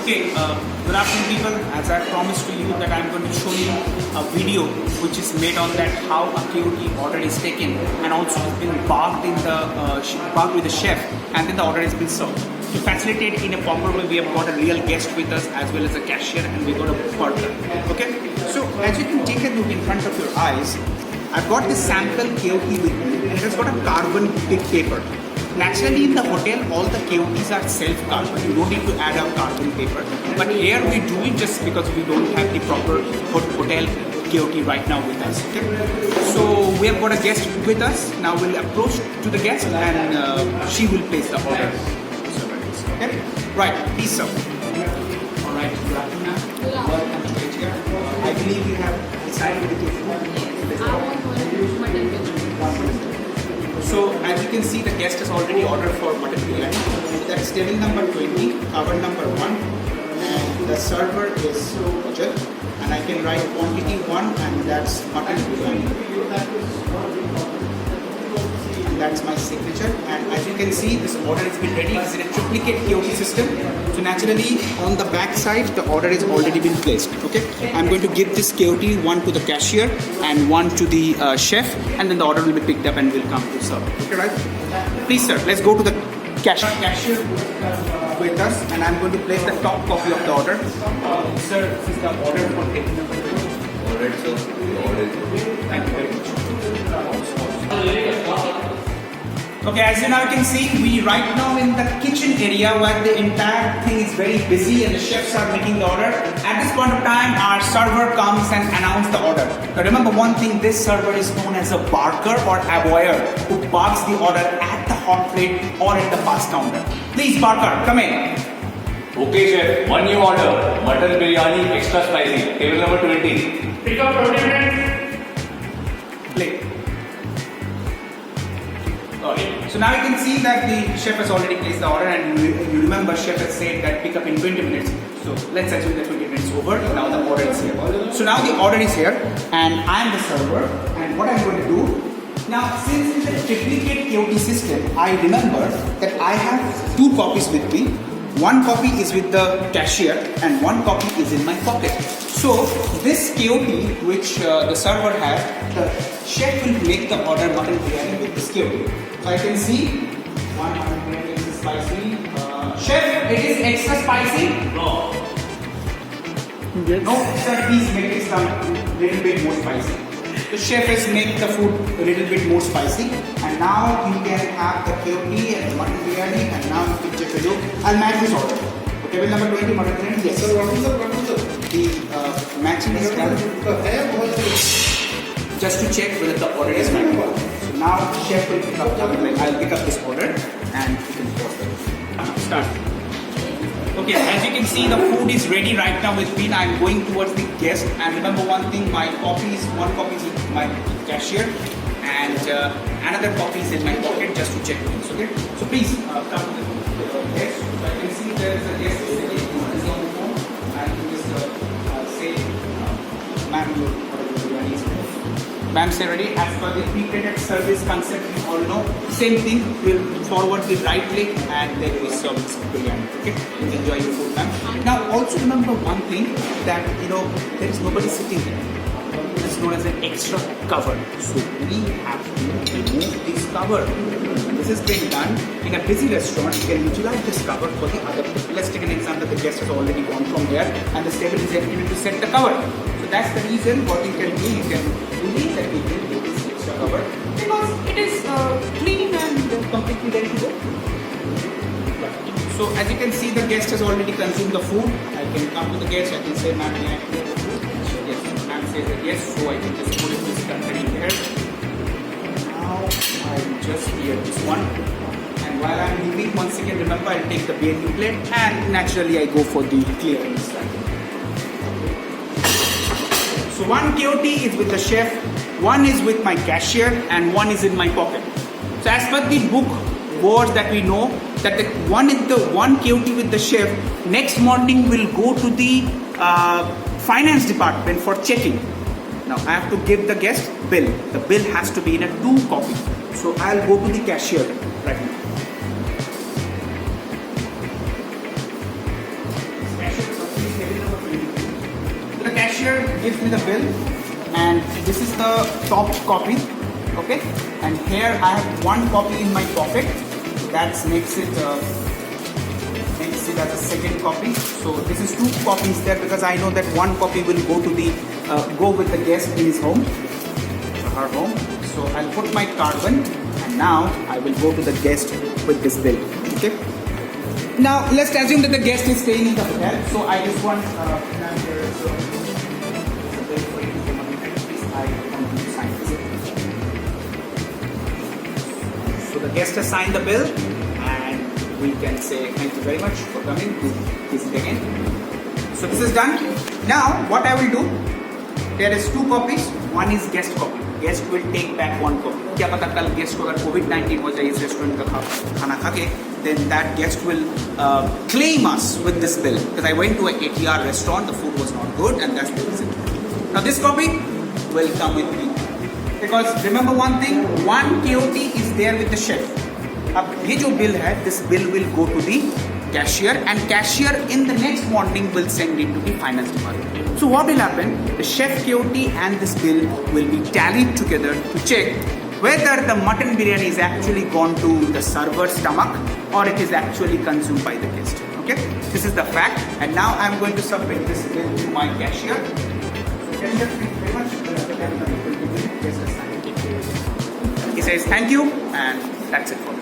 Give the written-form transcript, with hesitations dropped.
Okay, good afternoon people. As I promised to you that I'm going to show you a video which is made on that how a KOT order is taken and also has been barked in the barked with the chef and then the order has been served. To facilitate in a proper way, we have got a real guest with us as well as a cashier and we got a worker. Okay, so as you can take a look in front of your eyes, I've got this sample KOT with me and it has got a carbon big paper. Naturally in the hotel, all the KOTs are self-carbon. You don't need to add a carbon paper. But here we do it just because we don't have the proper hotel KOT right now with us. Okay? So we have got a guest with us. Now we'll approach to the guest and she will place the order. Okay? Right, please sir. Alright, good afternoon. Welcome to Asia. I believe you have decided with your food. So as you can see, the guest has already ordered for mutton biryani. That's table number 20, cover number 1, and the server is Ajay. And I can write quantity 1, and that's mutton biryani. And that's my signature. And as you can see, this order has been ready. It's in a triplicate KOT system. So naturally, on the back side, the order has already been placed. Okay, I'm going to give this KOT one to the cashier and one to the chef, and then the order will be picked up and will come to serve. Okay, right? Please, sir, let's go to the cashier. Cashier with us, and I'm going to place the top copy of the order. Sir, this is the order for taking number 2. Alright, sir. Thank you very much. Okay, as you now can see, we right now in the kitchen area where the entire thing is very busy and the chefs are making the order. At this point of time, our server comes and announces the order. Now remember one thing, this server is known as a barker or avoyer who barks the order at the hot plate or at the fast counter. Please, barker, come in. Okay, chef. One new order. Mutton biryani extra spicy. Table number 20. Pick up 20 minutes. Play. So now you can see that the chef has already placed the order and you remember chef has said that pick up in 20 minutes. So let's assume that 20 minutes over. Now the order is here. So now the order is here and I am the server and what I'm going to do. Now since it's a triplicate KOT system, I remember that I have 2 copies with me. One copy is with the cashier and one copy is in my pocket. So this KOT which the server has, the chef will make the order mutton biryani with this KOT. So I can see 100 is spicy. Chef, it is extra spicy? No. Yes. No, sir, please make it some little bit more spicy. The chef has made the food a little bit more spicy and now you can have the KOT and the mutton biryani and now you can check the look. I'll match this order. Okay, table number 20 mutton biryani. Yes. Sir, what is the matching is done. Just to check whether the order is right. So now chef will pick up. I'll pick up this order and you can pause it. Start. Okay, as you can see, the food is ready right now with me. I'm going towards the guest. And remember one thing, one copy is with my cashier and another copy is in my pocket just to check things. Okay, so please come to the guest. So I can see there is a guest sitting on the phone. I can just say, ma'am, your biryani is ready. Ma'am, say ready. As per the pre-catered service concept, you all know. Same thing, we'll forward the right click and then we serve this biryani. Okay, you enjoy your food, ma'am. Now, also remember one thing that there is nobody sitting there. It's known as an extra cover. So we have to remove this cover. This is being done in a busy restaurant. You can utilize this cover for the other food. Let's take an example. The guest has already gone from here and the table is empty to set the cover. So that's the reason what you can do. You can believe that we can do this extra cover because it is clean and completely ready to go. So as you can see, the guest has already consumed the food. I can come to the guest. I can say, ma'am, may I clear the food? Yes. Ma'am says that yes. So I can just put it this container here. Now I'll just clear this one. And while I'm leaving, once again, remember I'll take the BNQ plate and naturally I go for the clearance. So one KOT is with the chef, one is with my cashier and one is in my pocket. So as per the book words that we know, that the one KOT with the chef next morning will go to the finance department for checking. Now I have to give the guest bill. The bill has to be in a 2 copy. So I'll go to the cashier right now. Cashier gives me the bill, and this is the top copy. Okay, and here I have one copy in my pocket. That makes it as a second copy. So this is two copies there because I know that one copy will go to the go with the guest in his home, her home. So I'll put my carbon, and now I will go to the guest with this bill. Okay. Now let's assume that the guest is staying in the hotel. So I just want So the guest has signed the bill, and we can say thank you very much for coming to visit again. So this is done. Now what I will do, there is two copies. One is guest copy. Guest will take back one copy. क्या पता कल guest को अगर COVID-19 हो जाए इस restaurant का खाना खा के, then that guest will claim us with this bill because I went to a ATR restaurant, the food was not good, and that's the reason. Now this copy will come with me. Because remember one thing, one KOT is there with the chef. अब ये जो bill है, this bill will go to the cashier, and cashier in the next morning will send it to the finance department. So what will happen? The chef KOT and this bill will be tallied together to check whether the mutton biryani is actually gone to the server's stomach or it is actually consumed by the guest. Okay, this is the fact, and now I am going to submit this bill to my cashier. Cashier, thank you very much. He says thank you, and that's it for